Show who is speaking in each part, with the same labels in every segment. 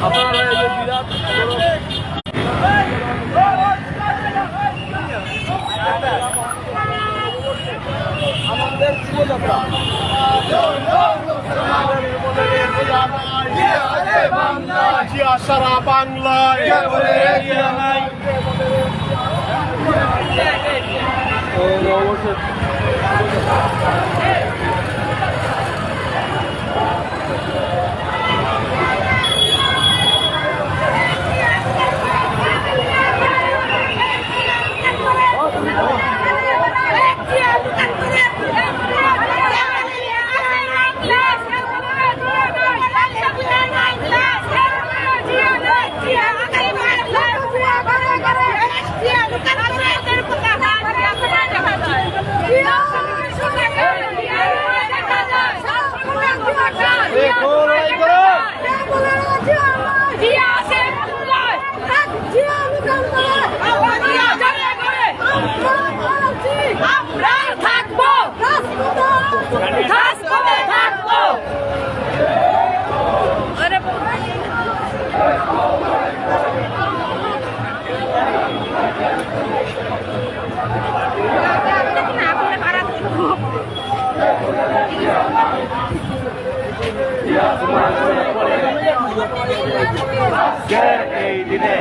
Speaker 1: আপনারা এই যে বিরাট আমাদের জীবনযাত্রা সারা বাংলায় এই দিনে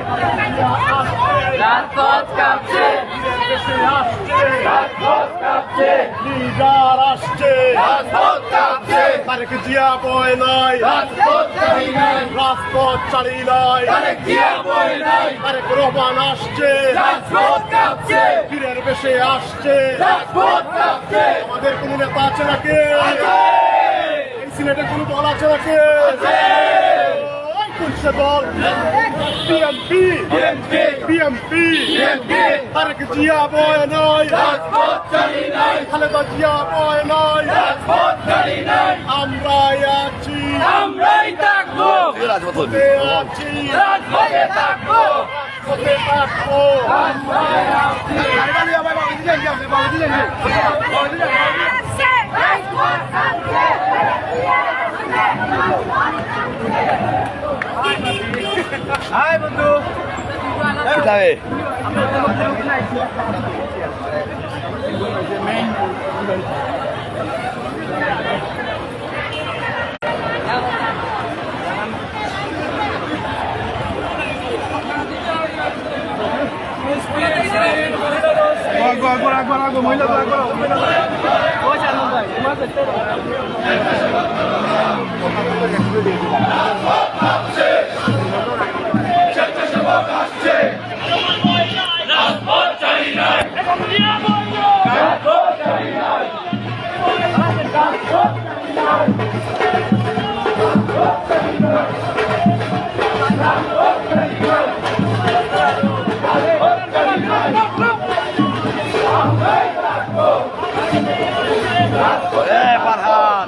Speaker 1: রাজপথ কাঁপছে, রাজপথ কাঁপছে, লিডার আসছে, রাজপথ কাঁপছে, তারেক জিয়া বয় নাই, রাজপথ ছাড়ি নাই, রাজপথ ছাড়ি নাই, তারেক জিয়া বয় নাই, তারেক রহমান আসছে, রাজপথ কাঁপছে, বীরের বেশে আসছে, রাজপথ কাঁপছে। আমাদের কোন নেতা আছে নাকি? এই সিলেটে কোন দল আছে নাকি? দল বিএনপি, তারেক জিয়া বয় নাই, রাজপথ ছাড়ি নাই, খালেদা জিয়া বয় নাই, রাজপথ ছাড়ি নাই। আমরাই আছি, আমরাই থাকবো, রাজপথে আছি, রাজপথে থাকবো, রাজপথে থাকবো। হাই বন্ধু কোথায় আগো মহিলা Farhan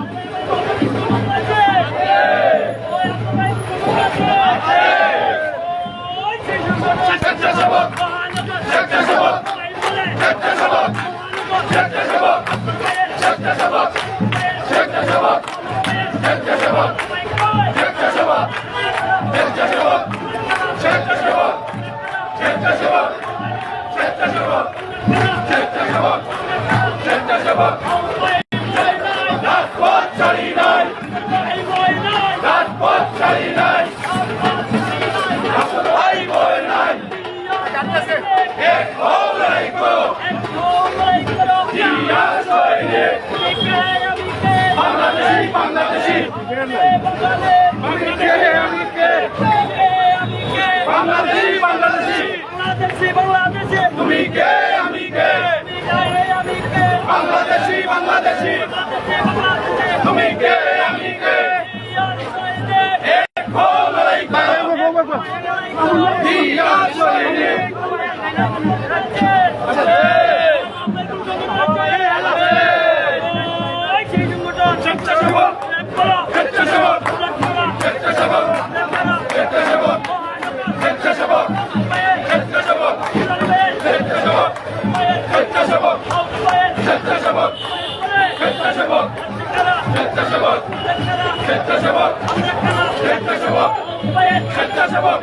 Speaker 2: স্বেচ্ছাসেবক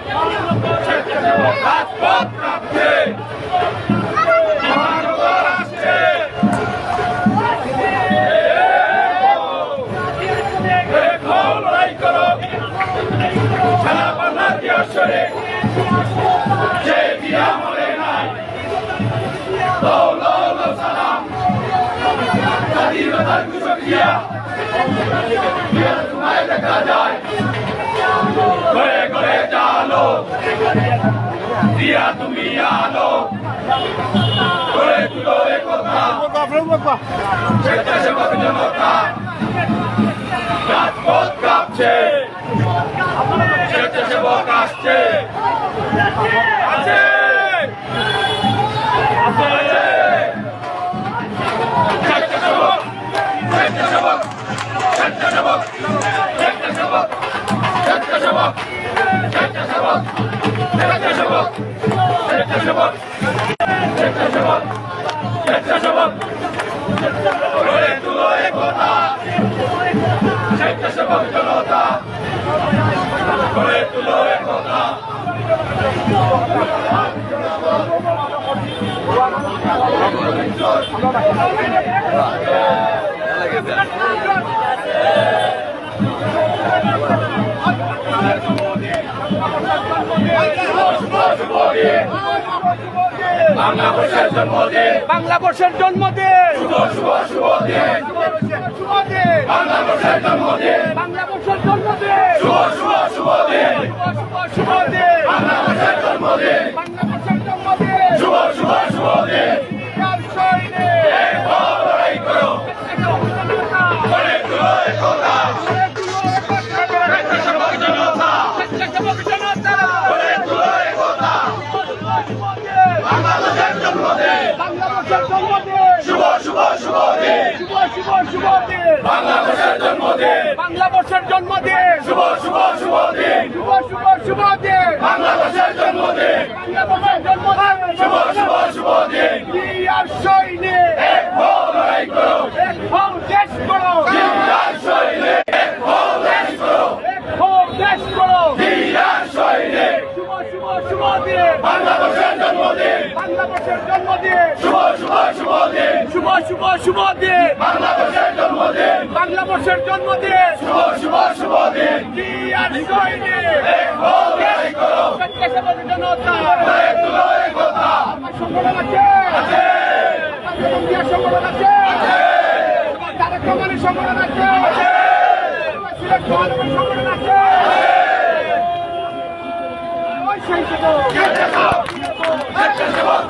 Speaker 2: রাজপথ কাঁপছে, মহানগর আসছে, লড়াই করো সারা বাংলাদেশ আসরে, যে দিয়া মরে নাই দৌলত সালাম স্বাধীনতার কুশকিয়া তোমায় দেখা যায় ঘরে ঘরে জালো দিয়া তুমি আলো করে তুলো একতা স্বেচ্ছাসেবক জনতা রাজপথ কাঁপছে, স্বেচ্ছাসেবক আসছে, আছে স্বেচ্ছাসেবক স্বেচ্ছাসেবক স্বেচ্ছাসেবক স্বেচ্ছাসেবক স্বেচ্ছাসেবক স্বেচ্ছাসেবক স্বেচ্ছাসেবক স্বেচ্ছাসেবক স্বেচ্ছাসেবক স্বেচ্ছাসেবক গড়ে তুলো একতা স্বেচ্ছাসেবক জনতা গড়ে তুলো একতা। বাংলাদেশের জন্মদিন,
Speaker 3: বাংলাদেশের জন্মদিন,
Speaker 2: শুভ শুভ শুভ দিন, বাংলাদেশের জন্মদিন,
Speaker 3: বাংলাদেশের জন্মদিন,
Speaker 2: শুভ শুভ শুভ দিন,
Speaker 3: শুভ দিন,
Speaker 2: বাংলাদেশের জন্মদিন,
Speaker 3: বাংলাদেশের জন্মদিন,
Speaker 2: শুভ শুভ শুভ দিন,
Speaker 3: লাল সৈনিক,
Speaker 2: এক হও লড়াই করো গড়ে তুলো একতা স্বেচ্ছাসেবক জনতা
Speaker 3: স্বেচ্ছাসেবক জনতা,
Speaker 2: গড়ে তুলো একতা বাংলাদেশের জন্মদিন,
Speaker 3: বাংলাদেশের জন্মদিন,
Speaker 2: শুভ শুভ শুভ দিন,
Speaker 3: শুভ শুভ শুভ দিন,
Speaker 2: বাংলাদেশের জন্মদিন,
Speaker 3: বাংলাদেশের জন্মদিন,
Speaker 2: শুভ শুভ শুভ দিন,
Speaker 3: শুভ শুভ শুভ দিন,
Speaker 2: বাংলাদেশের জন্মদিন,
Speaker 3: বাংলাদেশের জন্মদিন,
Speaker 2: শুভ শুভ শুভ দিন,
Speaker 3: বীর সৈনিক,
Speaker 2: এক হও লড়াই করো
Speaker 3: এক হও দেশ করো,
Speaker 2: বীর সৈনিক, এক হও দেশ করো
Speaker 3: এক হও দেশ করো,
Speaker 2: বীর সৈনিক,
Speaker 3: শুভ শুভ শুভ দিন,
Speaker 2: বাংলাদেশের জন্মদিন,
Speaker 3: বাংলাদেশের জন্মদিন,
Speaker 2: শুভ শুভ শুভ দিন,
Speaker 3: শুভ শুভ শুভ দিন,
Speaker 2: বাংলাদেশের জন্মদিন,
Speaker 3: বাংলাদেশের জন্মদিন,
Speaker 2: শুভ শুভ শুভ দিন,
Speaker 3: বীর সৈনিক,
Speaker 2: এক হও লড়াই করো
Speaker 3: স্বেচ্ছাসেবক জনতা,
Speaker 2: গড়ে তুলো একতা
Speaker 3: আমার সংগঠন আছে, আমার বিয়ার সংগঠন আছে, আমার তারেক রহমানের সংগঠন আছে, আমার সিলেট মহানগর সংগঠন আছে, ওই সেই
Speaker 2: স্বেচ্ছাসেবক